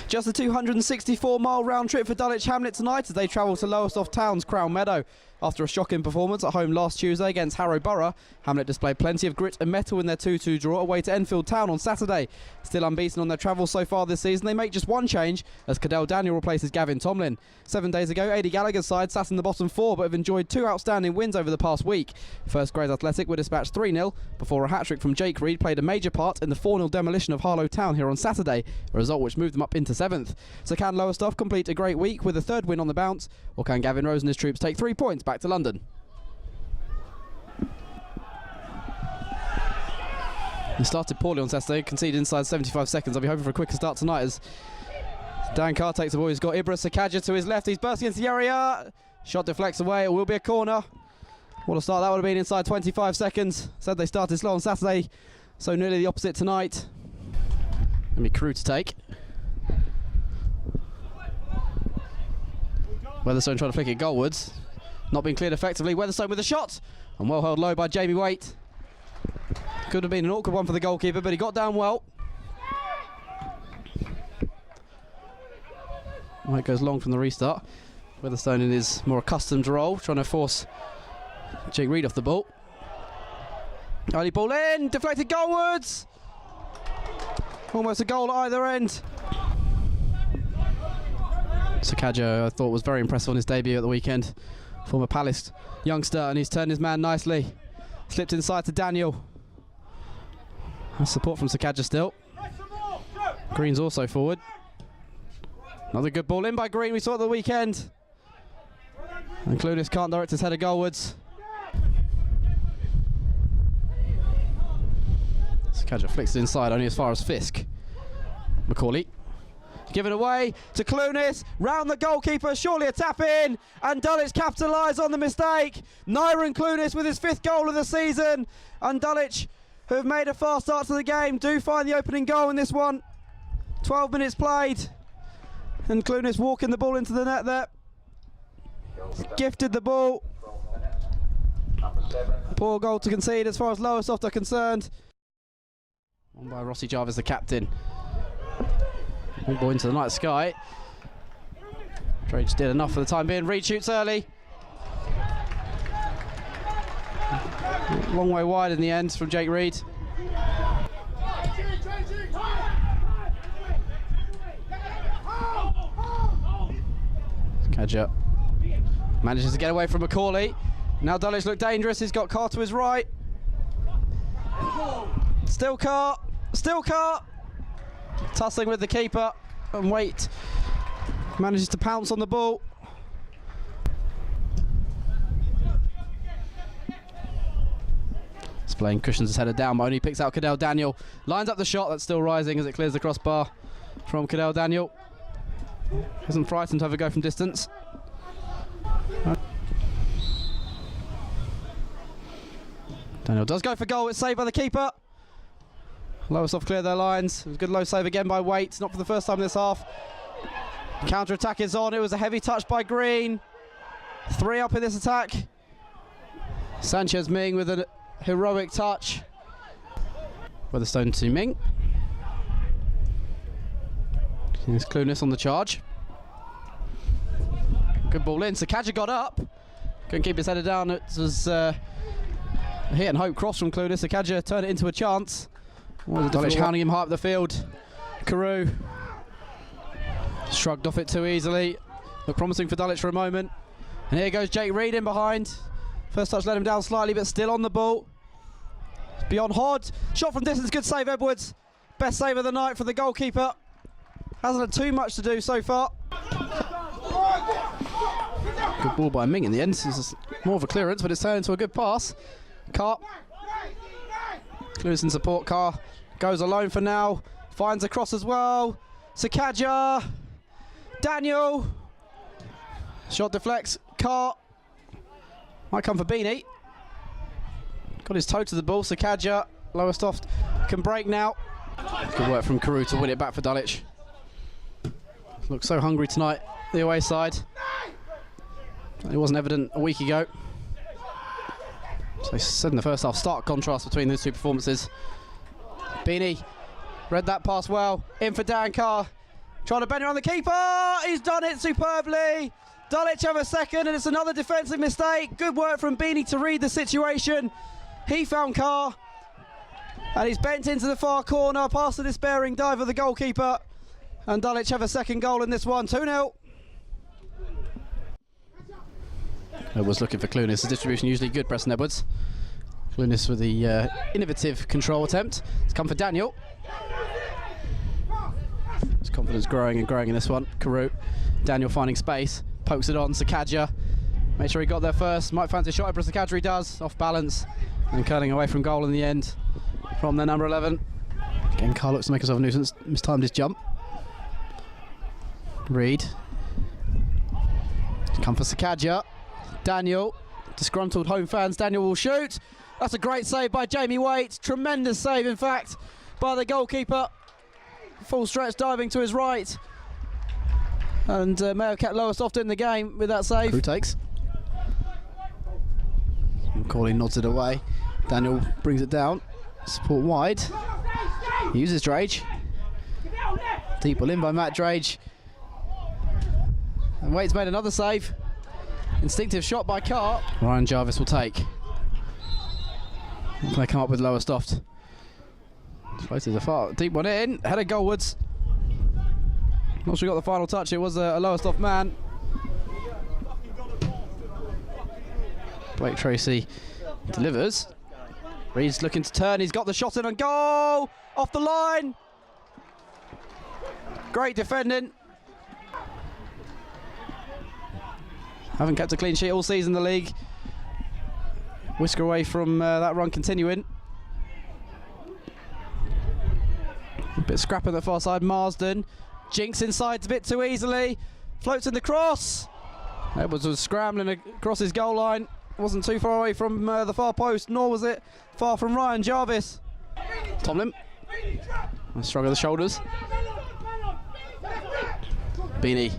Just a 264-mile round trip for Dulwich Hamlet tonight as they travel to Lowestoft Town's Crown Meadow. After a shocking performance at home last Tuesday against Harrow Borough, Hamlet displayed plenty of grit and mettle in their 2-2 draw away to Enfield Town on Saturday. Still unbeaten on their travels so far this season, they make just one change as Daniel replaces Gavin Tomlin. 7 days ago, Adi Gallagher's side sat in the bottom four but have enjoyed two outstanding wins over the past week. First Grade Athletic were dispatched 3-0 before a hat-trick from Jake Reed played a major part in the 4-0 demolition of Harlow Town here on Saturday, a result which moved them up into 7th. So can Lowestoft complete a great week with a third win on the bounce, or can Gavin Rose and his troops take 3 points back to London? He started poorly on Saturday, conceded inside 75 seconds. I'll be hoping for a quicker start tonight as Dan Carr takes the ball. He's got Ibra Sakaja to his left. He's bursting into the area. Shot deflects away. It will be a corner. What a start that would have been inside 25 seconds. Said they started slow on Saturday, so nearly the opposite tonight. Let me Crew to take. Weatherstone trying to flick it goalwards. Not being cleared effectively. Weatherstone with a shot. And well held low by Jamie Waite. Could have been an awkward one for the goalkeeper, but he got down well. White goes long from the restart. Weatherstone in his more accustomed role, trying to force Jake Reed off the ball. Early ball in, deflected goalwards. Almost a goal at either end. Sakaja, I thought, was very impressive on his debut at the weekend. Former Palace youngster, and he's turned his man nicely. Slipped inside to Daniel. That's support from Sakaja still. Green's also forward. Another good ball in by Green, we saw at the weekend. And Clunis can't direct his header goalwards. Sakaja flicks it inside, only as far as Fisk. Macaulay. Given away to Clunis, round the goalkeeper, surely a tap in, and Dulwich capitalise on the mistake. Nyren Clunis with his 5th goal of the season, and Dulwich, who have made a fast start to the game, do find the opening goal in this one. 12 minutes played, and Clunis walking the ball into the net there. Gifted the ball. Poor goal to concede as far as Lowestoft are concerned. Won by Rossi Jarvis, the captain. Ball boy into the night sky. Drage did enough for the time being. Reed shoots early. Long way wide in the end from Jake Reed. Sakaja manages to get away from Macaulay. Now Dulwich look dangerous. He's got Carr to his right. Still Carr. Still Carr. Tussling with the keeper, and Waite manages to pounce on the ball. Splaying cushions his header down, but only picks out Daniel. Lines up the shot, that's still rising as it clears the crossbar from Daniel. Isn't frightened to have a go from distance. Daniel does go for goal, it's saved by the keeper. Lowestoft clear their lines. It was a good low save again by Waite, not for the first time this half. Counter-attack is on. It was a heavy touch by Green. 3 up in this attack. Sanchez Ming with a heroic touch. Weatherstone to Ming. Here's Clunis on the charge. Good ball in. Sakaja got up. Couldn't keep his header down. It was a hit and hope cross from Clunis. Sakaja turned it into a chance. Dulwich hounding him high up the field. Carew shrugged off it too easily. Looked promising for Dulwich for a moment. And here goes Jake Reed in behind. First touch let him down slightly, but still on the ball. Beyond Hod. Shot from distance, good save Edwards. Best save of the night for the goalkeeper. Hasn't had too much to do so far. Good ball by Ming in the end. This is more of a clearance, but it's turned into a good pass. Carr. Clunis in support. Carr goes alone for now. Finds a cross as well. Sakaja. Daniel. Shot deflects. Carr. Might come for Beanie. Got his toe to the ball. Sakaja. Lowestoft can break now. Good work from Carew to win it back for Dulwich. Looks so hungry tonight, the away side. It wasn't evident a week ago. So I said in the first half, stark contrast between those two performances. Beanie read that pass well. In for Dan Carr. Trying to bend around the keeper. He's done it superbly. Dulwich have a second, and it's another defensive mistake. Good work from Beanie to read the situation. He found Carr, and he's bent into the far corner past the despairing dive of the goalkeeper. And Dulwich have a second goal in this one, 2-0. Edwards looking for Clunis. The distribution usually good, Preston Edwards. Clunis with the innovative control attempt. It's come for Daniel. His confidence growing and growing in this one. Carew. Daniel finding space. Pokes it on. Sakadja. Make sure he got there first. Might fancy a shot over Sakadja. He does. Off balance. And curling away from goal in the end from their number 11. Again, Carr looks to make himself a nuisance. Mistimed his jump. Reed. Come for Sakadja. Daniel. Disgruntled home fans. Daniel will shoot. That's a great save by Jamie Waite. Tremendous save, in fact, by the goalkeeper. Full stretch diving to his right. And Mayo kept Lowestoft in the game with that save. Who takes? Macaulay nods it away. Daniel brings it down. Support wide. He uses Drage. Deep ball in by Matt Drage. And Waite's made another save. Instinctive shot by Carr. Ryan Jarvis will take. What can they come up with Lowestoft? Floated a far deep one in. Header goalwards. Not sure he got the final touch. It was a Lowestoft man. Blake Tracy delivers. Reed's looking to turn. He's got the shot in on goal. Off the line. Great defending. Haven't kept a clean sheet all season in the league. Whisker away from that run continuing. A bit of scrap on the far side. Marsden. Jinks inside a bit too easily. Floats in the cross. Edwards was scrambling across his goal line. Wasn't too far away from the far post, nor was it far from Ryan Jarvis. Tomlin. Struggle of the shoulders. Beanie.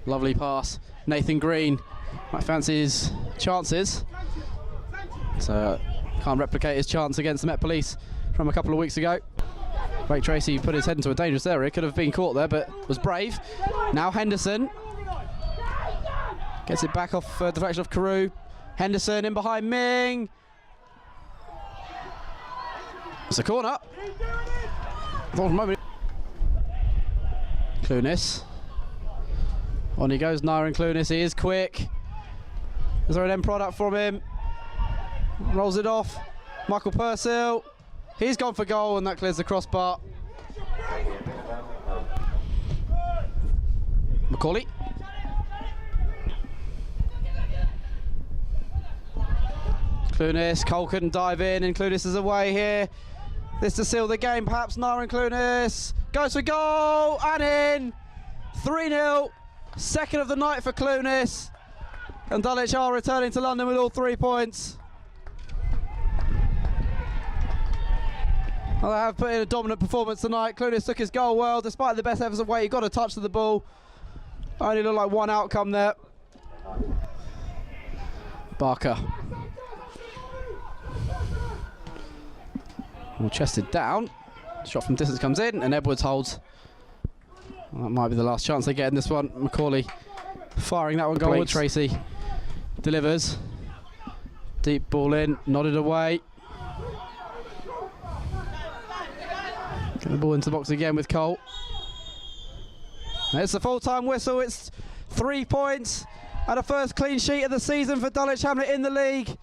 Lovely pass. Nathan Green. Might fancy his chances. So can't replicate his chance against the Met Police from a couple of weeks ago. Blake Tracy put his head into a dangerous area. Could have been caught there, but was brave. Now Henderson. Gets it back off deflection of Carew. Henderson in behind Ming. It's a corner. Clunis. On he goes, Nyren Clunis. He is quick. Is there an end product from him? Rolls it off. Michael Purcell. He's gone for goal, and that clears the crossbar. Macaulay. Clunis. Cole couldn't dive in, and Clunis is away here. This to seal the game, perhaps. Nyren Clunis goes for goal, and in. 3-0. Second of the night for Clunis. And Dulwich are returning to London with all 3 points. Well, they have put in a dominant performance tonight. Clunis took his goal well, despite the best efforts of Waite. He got a touch to the ball. Only looked like one outcome there. Barker. All chested down. Shot from distance comes in, and Edwards holds. Well, that might be the last chance they get in this one. Macaulay firing that one goal. Tracy delivers. Deep ball in, nodded away. Get the ball into the box again with Cole. It's the full-time whistle. It's 3 points and a first clean sheet of the season for Dulwich Hamlet in the league.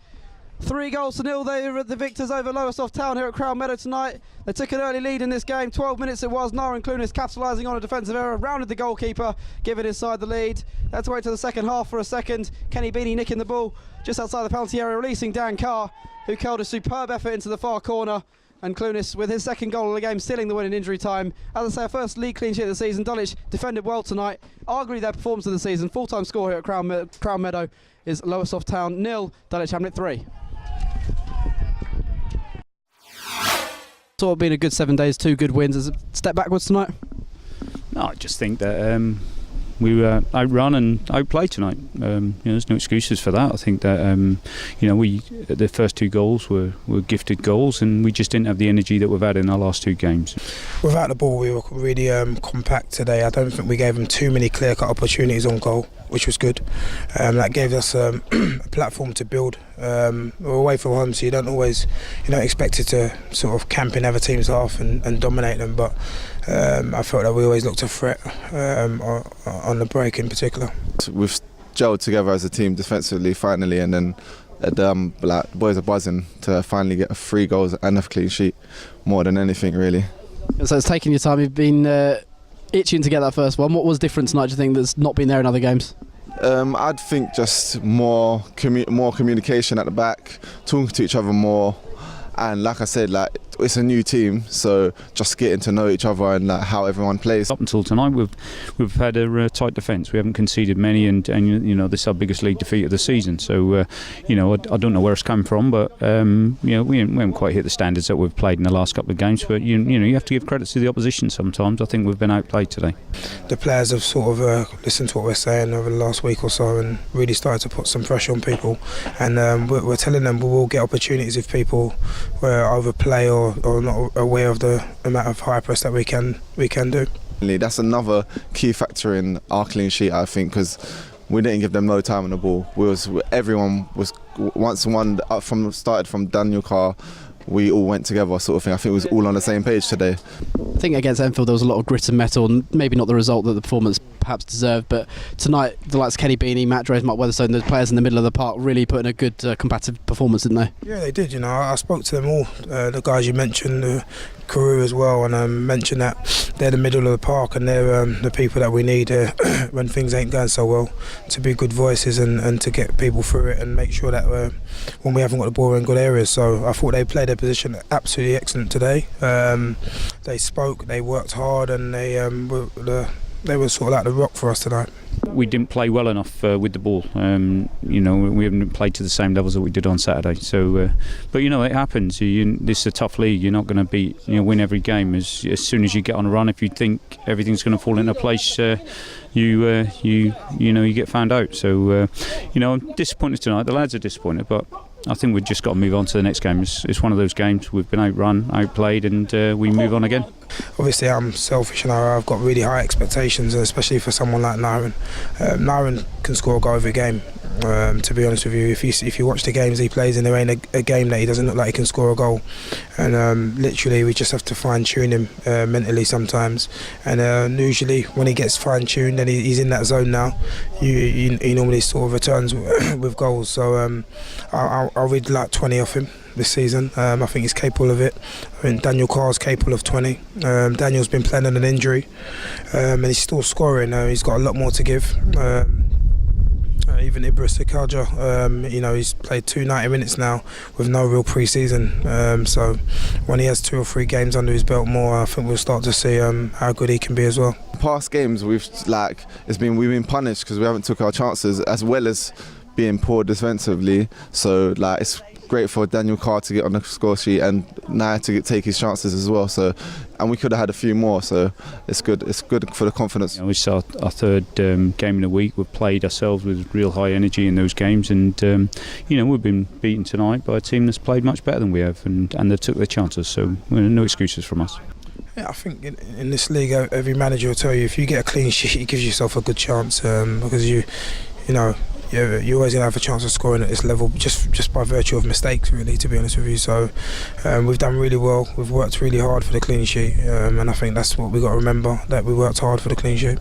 3-0. They were the victors over Lowestoft Town here at Crown Meadow tonight. They took an early lead in this game. 12 minutes it was. Nyren Clunis capitalising on a defensive error, rounded the goalkeeper, giving his side the lead. Let's wait till the second half for a second. Kenny Beanie nicking the ball just outside the penalty area, releasing Dan Carr, who curled a superb effort into the far corner. And Clunis, with his second goal of the game, stealing the win in injury time. As I say, a first league clean sheet of the season. Dulwich defended well tonight. Arguably their performance of the season. Full-time score here at Crown Meadow is Lowestoft Town 0, Dulwich Hamlet 3. Sort of been a good 7 days, 2 good wins. Is it a step backwards tonight? No, I just think that we were outrun and outplayed tonight. There's no excuses for that. I think that the first 2 goals were gifted goals, and we just didn't have the energy that we've had in our last 2 games. Without the ball, we were really compact today. I don't think we gave them too many clear-cut opportunities on goal, which was good. That gave us a platform to build. We're away from home, so you don't always expect it to sort of camp in other teams' half and dominate them, but I felt that we always looked a threat on the break in particular. We've gelled together as a team defensively finally, and then the boys are buzzing to finally get 3 goals and a clean sheet more than anything really. So it's taken your time. You've been itching to get that first one. What was different tonight, do you think, that's not been there in other games? I'd think just more communication at the back, talking to each other more, and like I said, it's a new team, so just getting to know each other and how everyone plays. Up until tonight, we've had a tight defence. We haven't conceded many, and this is our biggest league defeat of the season. So I don't know where it's come from, but we haven't quite hit the standards that we've played in the last couple of games. But you have to give credit to the opposition sometimes. I think we've been outplayed today. The players have sort of listened to what we're saying over the last week or so and really started to put some pressure on people. And we're telling them we will get opportunities if people overplay or not aware of the amount of high press that we can do. That's another key factor in our clean sheet, I think, because we didn't give them no time on the ball. Everyone was once one started from Daniel Carr. We all went together, sort of thing. I think we was all on the same page today. I think against Enfield there was a lot of grit and metal, and maybe not the result that the performance perhaps deserved, but tonight the likes of Kenny Beanie, Matt Drays, Mark Weatherstone, the players in the middle of the park really put in a good combative performance, didn't they? Yeah, they did. I spoke to them all, the guys you mentioned, Carew as well, and mentioned that they're the middle of the park and they're the people that we need when things ain't going so well, to be good voices and to get people through it and make sure that when we haven't got the ball, we're in good areas. So I thought they played their position absolutely excellent today. They spoke, they worked hard, and they were sort of like the rock for us tonight. We didn't play well enough with the ball. We haven't played to the same levels that we did on Saturday. So, but it happens. This is a tough league. You're not going to win every game. As soon as you get on a run, if you think everything's going to fall into place, you get found out. So, I'm disappointed tonight. The lads are disappointed, but I think we've just got to move on to the next game. It's one of those games we've been outrun, outplayed, and we move on again. Obviously, I'm selfish and I've got really high expectations, especially for someone like Nyren. Nyren can score a goal every game. To be honest with you, if you watch the games he plays in, there ain't a game that he doesn't look like he can score a goal. And literally, we just have to fine-tune him mentally sometimes. And usually, when he gets fine-tuned and he's in that zone now, he normally sort of returns with goals. So I'll read like 20 off him this season. I think he's capable of it. I think Daniel Carr is capable of 20. Daniel's been playing on an injury, and he's still scoring. He's got a lot more to give. Even Idris Akaja, he's played 290 minutes now with no real pre-season. So when he has 2 or 3 games under his belt more, I think we'll start to see how good he can be as well. Past games we've been punished because we haven't took our chances, as well as being poor defensively. So it's great for Daniel Carr to get on the score sheet and Nyren to take his chances as well. So, and we could have had a few more. So it's good. It's good for the confidence. It's our 3rd game in a week. We've played ourselves with real high energy in those games, and we've been beaten tonight by a team that's played much better than we have, and they've took their chances. So no excuses from us. Yeah, I think in this league, every manager will tell you if you get a clean sheet, it gives yourself a good chance because you're always going to have a chance of scoring at this level just by virtue of mistakes, really, to be honest with you. So we've done really well. We've worked really hard for the clean sheet, and I think that's what we've got to remember, that we worked hard for the clean sheet.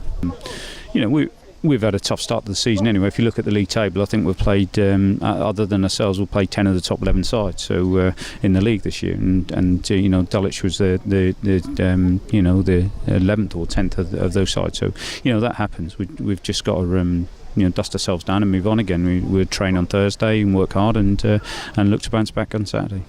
We've had a tough start to the season anyway. If you look at the league table, I think we've played, other than ourselves, we've played 10 of the top 11 sides. So in the league this year, and Dulwich was the 11th or 10th of those sides. So that happens. We've just got to dust ourselves down and move on again. We'll train on Thursday and work hard and look to bounce back on Saturday.